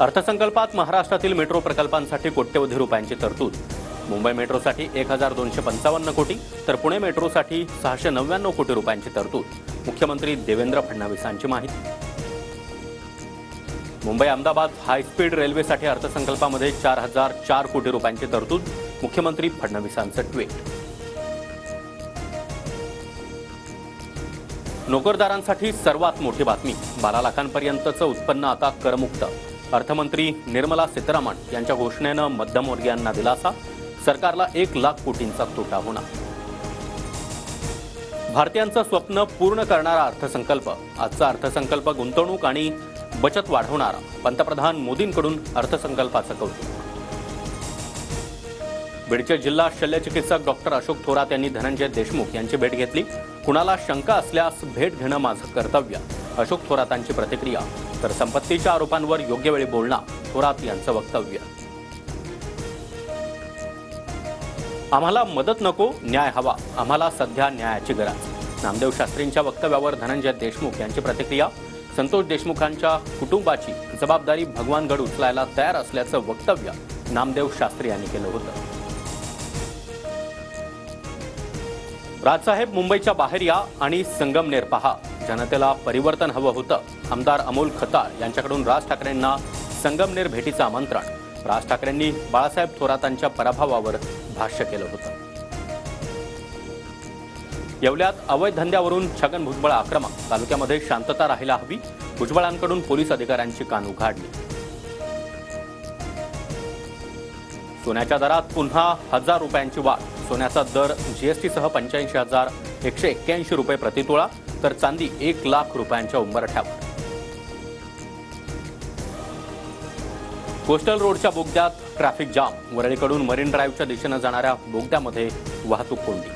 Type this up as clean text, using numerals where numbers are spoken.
अर्थसंकल्पात महाराष्ट्रातील मेट्रो प्रकल्पांसाठी कोट्यवधी रुपयांची तरतूद। मुंबई मेट्रोसाठी 1255 कोटी तर पुणे मेट्रोसाठी 699 कोटी रुपयांची तरतूद। मुख्यमंत्री देवेंद्र फडणवीसांची माहिती। मुंबई अहमदाबाद हायस्पीड रेल्वेसाठी अर्थसंकल्पामध्ये 4004 कोटी रुपयांची तरतूद। मुख्यमंत्री फडणवीसांचं ट्विट। नोकरदारांसाठी सर्वात मोठी बातमी, 12 लाखांपर्यंतचं उत्पन्न आता करमुक्त। अर्थमंत्री निर्मला सीतारामन यांच्या घोषणेनं मध्यमवर्गीयांना दिलासा, सरकारला 1 लाख कोटींचा तोटा होणार। भारतीयांचं स्वप्न पूर्ण करणारा अर्थसंकल्प। आजचा अर्थसंकल्प गुंतवणूक आणि बचत वाढवणारा। पंतप्रधान मोदींकडून अर्थसंकल्पाचं कौतुक। बीडचे जिल्हा शल्यचिकित्सक डॉक्टर अशोक थोरात यांनी धनंजय देशमुख यांची भेट घेतली। कुणाला शंका असल्यास भेट घेणं माझं कर्तव्य, अशोक थोरातांची प्रतिक्रिया। तर संपत्तीच्या आरोपांवर योग्य वेळी बोलणं, थोरात यांचं वक्तव्य। आम्हाला मदत नको, न्याय हवा, आम्हाला सध्या न्यायाची गरज। नामदेव शास्त्रींच्या वक्तव्यावर धनंजय देशमुख यांची प्रतिक्रिया। संतोष देशमुखांच्या कुटुंबाची जबाबदारी भगवानगड उचलायला तयार असल्याचं वक्तव्य नामदेव शास्त्री यांनी केलं होतं। राजसाहेब मुंबईच्या बाहेर या आणि संगमनेर पहा, जनतेला परिवर्तन हवं होतं। आमदार अमोल खताळ यांच्याकडून राज ठाकरेंना संगमनेर भेटीचं आमंत्रण। राज ठाकरेंनी बाळासाहेब थोरातांच्या पराभवावर भाष्य केलं होतं। येवल्यात अवैध धंद्यावरून छगन भुजबळ आक्रमक, तालुक्यामध्ये शांतता राहायला हवी, भुजबळांकडून पोलीस अधिकाऱ्यांची कान उघाडली। सोन्याच्या दरात पुन्हा 1000 रुपयांची वाढ। सोन्याचा दर जीएसटीसह 85,181 रुपये प्रतितोळा तर चांदी 1 लाख रुपयांच्या उंबरठ्यावर। कोस्टल रोडच्या बोगद्यात ट्रॅफिक जाम। वरळीकडून मरीन ड्राईव्हच्या दिशेनं जाणाऱ्या बोगद्यामध्ये वाहतूक कोंडी।